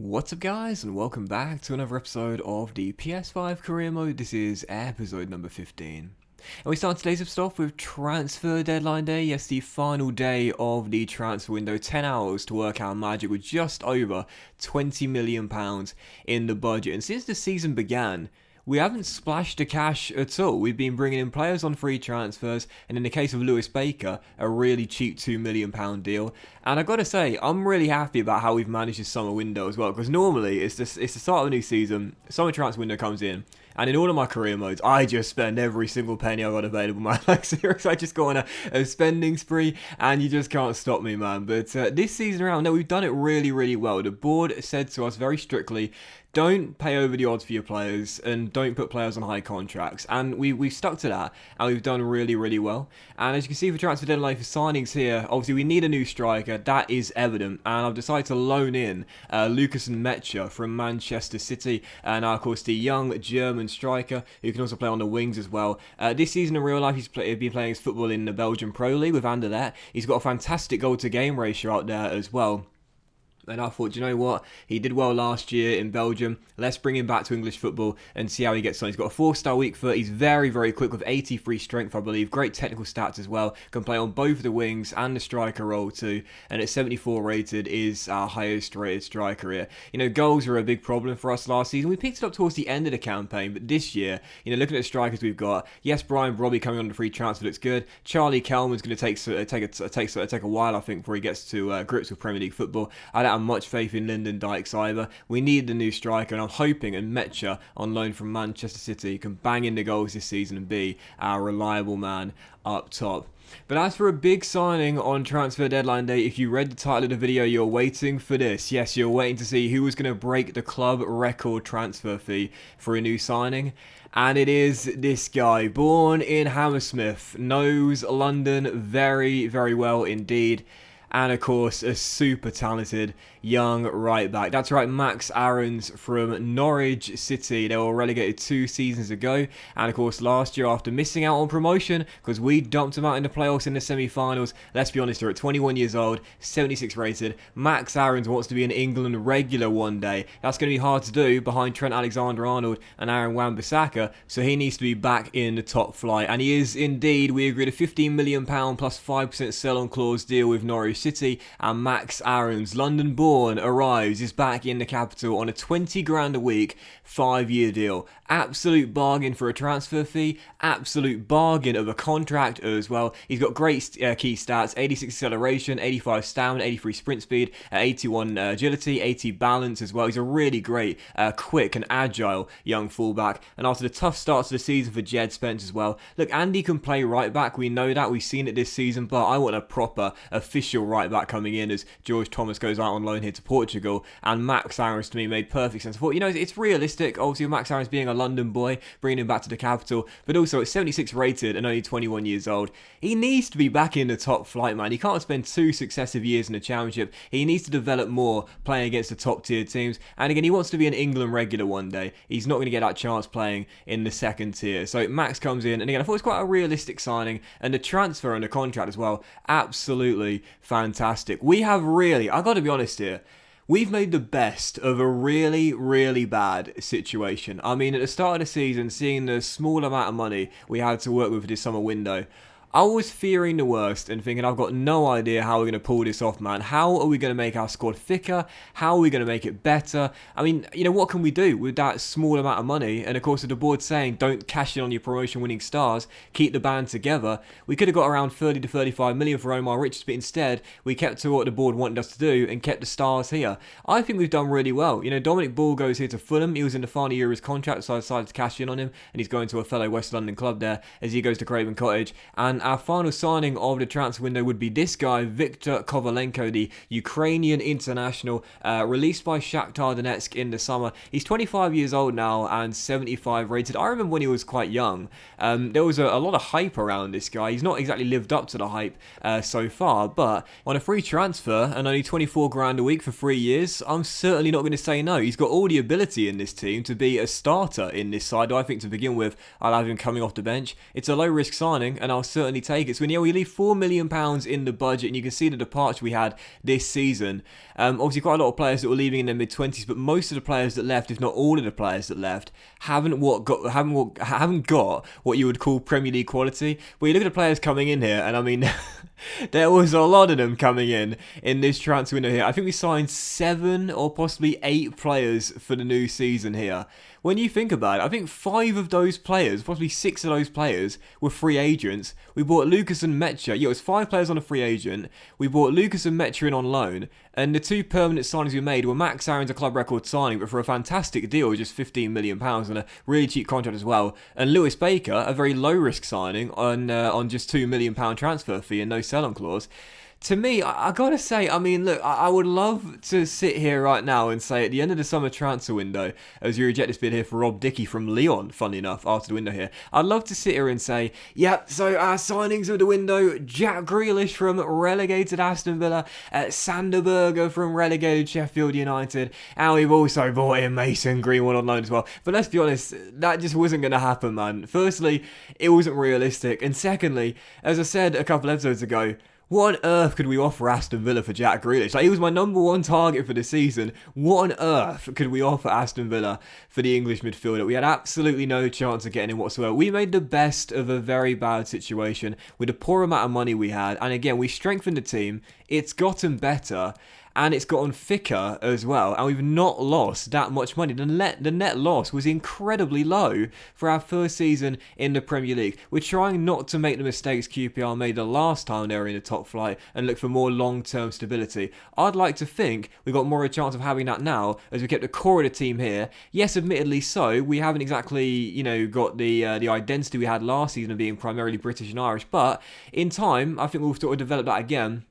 What's up guys, and welcome back to another episode of the PS5 career mode. This is episode number 15. And we start today's episode off with transfer deadline day. Yes, the final day of the transfer window. 10 hours to work our magic with just over £20 million in the budget. And since the season began, we haven't splashed the cash at all. We've been bringing in players on free transfers, and in the case of Lewis Baker, a really cheap £2 million deal. And I've got to say, I'm really happy about how we've managed this summer window as well, because normally it's the start of a new season, summer transfer window comes in, and in all of my career modes, I just spend every single penny I've got available. Man, like seriously, I just go on a spending spree, and you just can't stop me, man. But this season around, no, we've done it really, really well. The board said to us very strictly, don't pay over the odds for your players and don't put players on high contracts. And we've stuck to that, and we've done really, really well. And as you can see for transfer deadline for signings here, obviously we need a new striker. That is evident. And I've decided to loan in Lucas and Mecha from Manchester City. And of course, the young German striker who can also play on the wings as well. This season in real life, he's been playing his football in the Belgian Pro League with Anderlecht. He's got a fantastic goal-to-game ratio out there as well. And I thought, you know what? He did well last year in Belgium. Let's bring him back to English football and see how he gets on. He's got a 4-star weak foot. He's very, very quick with 83 strength, I believe. Great technical stats as well. Can play on both the wings and the striker role too. And at 74 rated is our highest rated striker here. You know, goals are a big problem for us last season. We picked it up towards the end of the campaign, but this year, you know, looking at the strikers we've got, yes, Brian Robbie coming on the free transfer looks good. Charlie Kelman's going to take a while, I think, before he gets to grips with Premier League football. I don't have much faith in Lyndon Dykes either. We need the new striker, and I'm hoping and Mecha on loan from Manchester City can bang in the goals this season and be our reliable man up top. But as for a big signing on transfer deadline day, if you read the title of the video, you're waiting for this. Yes, you're waiting to see who was going to break the club record transfer fee for a new signing. And it is this guy, born in Hammersmith, knows London very, very well indeed. And of course, a super talented young right back. That's right, Max Aarons from Norwich City. They were relegated 2 seasons ago. And of course, last year, after missing out on promotion, because we dumped them out in the playoffs in the semi-finals, let's be honest, they're at 21 years old, 76 rated. Max Aarons wants to be an England regular one day. That's going to be hard to do behind Trent Alexander-Arnold and Aaron Wan-Bissaka. So he needs to be back in the top flight. And he is indeed. We agreed a £15 million plus 5% sell-on clause deal with Norwich City, and Max Aarons, London-born, arrives, is back in the capital on a 20 grand a week, 5-year deal. Absolute bargain for a transfer fee, absolute bargain of a contract as well. He's got great key stats: 86 acceleration, 85 stamina, 83 sprint speed, 81 agility, 80 balance as well. He's a really great, quick and agile young fullback. And after the tough starts of the season for Jed Spence as well, look, Andy can play right back, we know that, we've seen it this season, but I want a proper official right back coming in as George Thomas goes out on loan here to Portugal. And Max Aarons to me made perfect sense. I thought, you know, it's realistic, obviously, Max Aarons being a London boy, bringing him back to the capital, but also at 76 rated and only 21 years old, he needs to be back in the top flight, man. He can't spend 2 successive years in the Championship. He needs to develop more playing against the top tier teams, and again, he wants to be an England regular one day. He's not going to get that chance playing in the second tier. So Max comes in, and again, I thought it was quite a realistic signing, and the transfer and the contract as well, absolutely fantastic. We have really, I got to be honest here, we've made the best of a really, really bad situation. I mean, at the start of the season, seeing the small amount of money we had to work with this summer window, I was fearing the worst and thinking, I've got no idea how we're going to pull this off, man. How are we going to make our squad thicker? How are we going to make it better? I mean, you know, what can we do with that small amount of money? And of course, with the board saying, don't cash in on your promotion-winning stars, keep the band together. We could have got around 30 to 35 million for Omar Richards, but instead, we kept to what the board wanted us to do and kept the stars here. I think we've done really well. You know, Dominic Ball goes here to Fulham. He was in the final year of his contract, so I decided to cash in on him, and he's going to a fellow West London club there as he goes to Craven Cottage. And our final signing of the transfer window would be this guy, Viktor Kovalenko, the Ukrainian international, released by Shakhtar Donetsk in the summer. He's 25 years old now and 75 rated. I remember when he was quite young, there was a lot of hype around this guy. He's not exactly lived up to the hype so far, but on a free transfer and only 24 grand a week for 3 years, I'm certainly not going to say no. He's got all the ability in this team to be a starter in this side. I think to begin with, I'll have him coming off the bench. It's a low risk signing, and I'll certainly only take it. So we leave £4 million in the budget, and you can see the departure we had this season. Obviously, quite a lot of players that were leaving in their mid-20s, but most of the players that left, if not all of the players that left, haven't got what you would call Premier League quality. But you look at the players coming in here, and I mean, there was a lot of them coming in this transfer window here. I think we signed 7 or possibly 8 players for the new season here. When you think about it, I think 5 of those players, possibly 6 of those players, were free agents. We bought Lucas and Mecha. Yeah, it was 5 players on a free agent. We bought Lucas and Mecha in on loan. And the 2 permanent signings we made were Max Aaron's a club record signing, but for a fantastic deal, just £15 million and a really cheap contract as well. And Lewis Baker, a very low-risk signing on just £2 million transfer fee and no sell-on clause. To me, I gotta say, I mean, look, I would love to sit here right now and say at the end of the summer transfer window, as you reject this bid here for Rob Dickey from Lyon, funnily enough, after the window here, I'd love to sit here and say, yep, so our signings of the window, Jack Grealish from relegated Aston Villa, Sander Berge from relegated Sheffield United, and we've also bought in Mason Greenwood on loan as well. But let's be honest, that just wasn't going to happen, man. Firstly, it wasn't realistic, and secondly, as I said a couple episodes ago, what on earth could we offer Aston Villa for Jack Grealish? Like, he was my number 1 target for the season. What on earth could we offer Aston Villa for the English midfielder? We had absolutely no chance of getting him whatsoever. We made the best of a very bad situation with the poor amount of money we had. And again, we strengthened the team. It's gotten better. And it's gotten thicker as well, and we've not lost that much money. The net loss was incredibly low for our first season in the Premier League. We're trying not to make the mistakes QPR made the last time they were in the top flight and look for more long-term stability. I'd like to think we've got more of a chance of having that now, as we kept the core of the team here. Yes, admittedly so, we haven't exactly, got the identity we had last season of being primarily British and Irish, but in time, I think we'll sort of develop that again.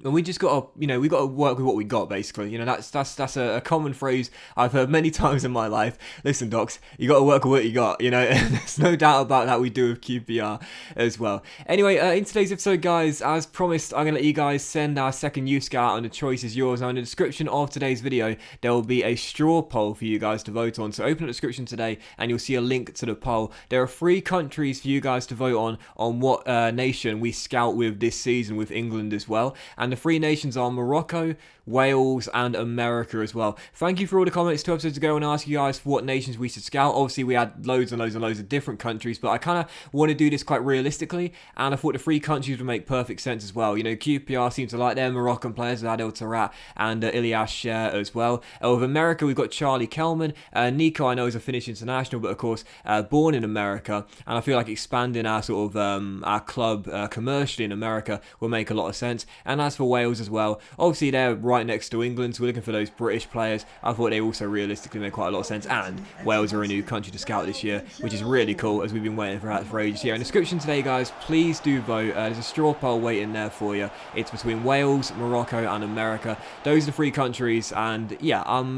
And we just got to, we got to work with what we got, basically. That's a common phrase I've heard many times in my life. Listen, Docs, you got to work with what you got, and there's no doubt about that we do with QPR as well. Anyway, in today's episode, guys, as promised, I'm going to let you guys send our second youth scout, and the choice is yours. Now, in the description of today's video, there will be a straw poll for you guys to vote on. So open the description today, and you'll see a link to the poll. There are 3 countries for you guys to vote on what nation we scout with this season, with England as well. And the 3 nations are Morocco, Wales, and America as well. Thank you for all the comments 2 episodes ago and ask you guys for what nations we should scout. Obviously, we had loads and loads and loads of different countries, but I kind of want to do this quite realistically, and I thought the 3 countries would make perfect sense as well. QPR seems to like their Moroccan players, Adel Tarat and Ilyas Sher as well. With America, we've got Charlie Kelman. Nico, I know, is a Finnish international, but of course, born in America, and I feel like expanding our sort of our club commercially in America will make a lot of sense. And as for Wales as well, obviously they're right next to England, so we're looking for those British players. I thought they also realistically make quite a lot of sense, and Wales are a new country to scout this year, which is really cool, as we've been waiting for that for ages here. In the description today, guys, please do vote. There's a straw poll waiting there for you. It's between Wales, Morocco, and America. Those are the 3 countries, and yeah, I'm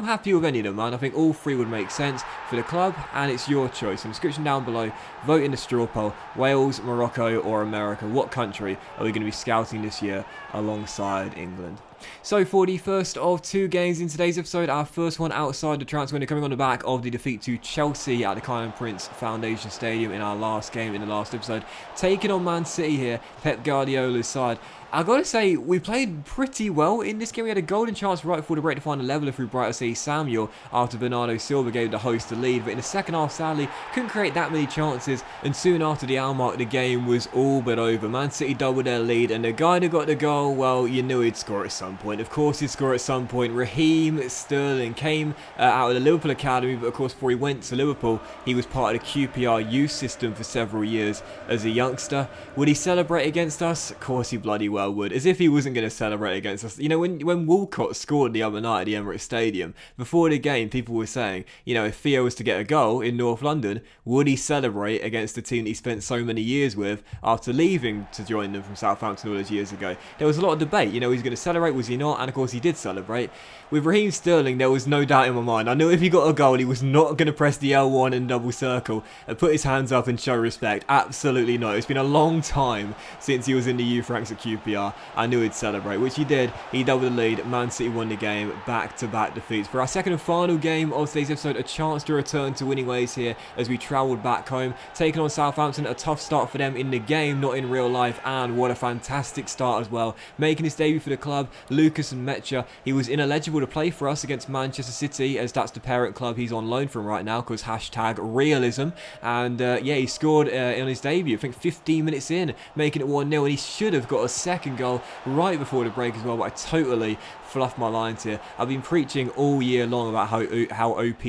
happy with any of them, man. I think all 3 would make sense for the club, and it's your choice. In the description down below, vote in the straw poll: Wales, Morocco, or America. What country are we going to be scouting this year alongside England? So for the first of 2 games in today's episode, our first one outside the transfer window, coming on the back of the defeat to Chelsea at the Kyle Prince Foundation Stadium in our last game in the last episode, taking on Man City here, Pep Guardiola's side. I gotta say, we played pretty well in this game. We had a golden chance right before the break to find a leveller through Bright City Samuel after Bernardo Silva gave the host the lead. But in the second half, sadly, couldn't create that many chances. And soon after the hour mark, the game was all but over. Man City doubled their lead, and the guy that got the goal, well, you knew he'd score at some point. Of course he'd score at some point. Raheem Sterling came out of the Liverpool Academy, but of course before he went to Liverpool, he was part of the QPR youth system for several years as a youngster. Would he celebrate against us? Of course he bloody well would, as if he wasn't going to celebrate against us. When Walcott scored the other night at the Emirates Stadium, before the game, people were saying, if Theo was to get a goal in North London, would he celebrate against the team that he spent so many years with after leaving to join them from Southampton all those years ago? There was a lot of debate, was he going to celebrate, was he not? And of course he did celebrate. With Raheem Sterling, there was no doubt in my mind. I knew if he got a goal, he was not going to press the L1 and double circle and put his hands up and show respect. Absolutely not. It's been a long time since he was in the youth ranks at QPR. I knew he'd celebrate, which he did. He doubled the lead. Man City won the game. Back-to-back defeats. For our second and final game of today's episode, a chance to return to winning ways here as we travelled back home. Taking on Southampton, a tough start for them in the game, not in real life, and what a fantastic start as well. Making his debut for the club, Lucas and Metcha. He was ineligible to play for us against Manchester City, as that's the parent club he's on loan from right now, because #realism. And yeah, he scored on his debut, I think 15 minutes in, making it 1-0, and he should have got a second goal right before the break as well, but I totally fluffed my lines here. I've been preaching all year long about how OP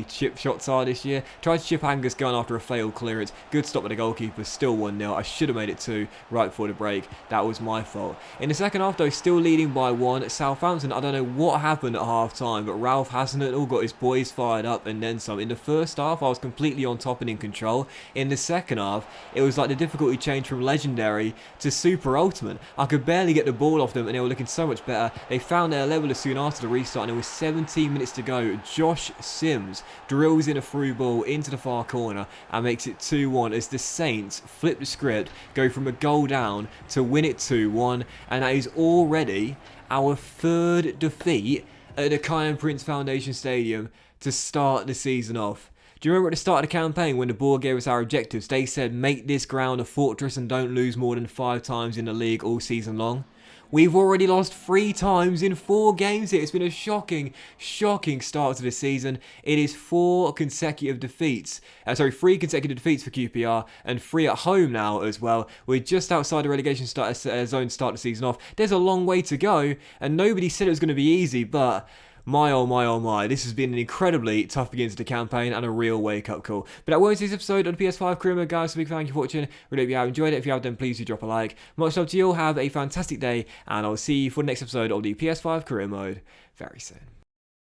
chip shots are this year. Tried to chip Angus going after a failed clearance. Good stop by the goalkeeper, still 1-0. I should have made it 2 right before the break. That was my fault. In the second half though, still leading by 1. Southampton, I don't know what happened at half time, but Ralph Hasenhüttl got his boys fired up and then some. In the first half, I was completely on top and in control. In the second half, it was like the difficulty changed from legendary to super ultimate. I could barely get the ball off them and they were looking so much better. They found their level as soon after the restart, and there was 17 minutes to go. Josh Sims drills in a through ball into the far corner and makes it 2-1 as the Saints flip the script, go from a goal down to win it 2-1, and that is already our 3rd defeat at the Kiyan Prince Foundation Stadium to start the season off. Do you remember at the start of the campaign when the board gave us our objectives? They said make this ground a fortress and don't lose more than 5 times in the league all season long. We've already lost 3 times in 4 games here. It's been a shocking start to the season. It is 3 consecutive defeats for QPR and 3 at home now as well. We're just outside the relegation zone to start the season off. There's a long way to go, and nobody said it was going to be easy, but my oh my oh my, this has been an incredibly tough beginning to the campaign and a real wake-up call. But that was this episode of the PS5 Career Mode, guys. So big thank you for watching. Really hope you have enjoyed it. If you have, then please do drop a like. Much love to you all. Have a fantastic day, and I'll see you for the next episode of the PS5 Career Mode very soon.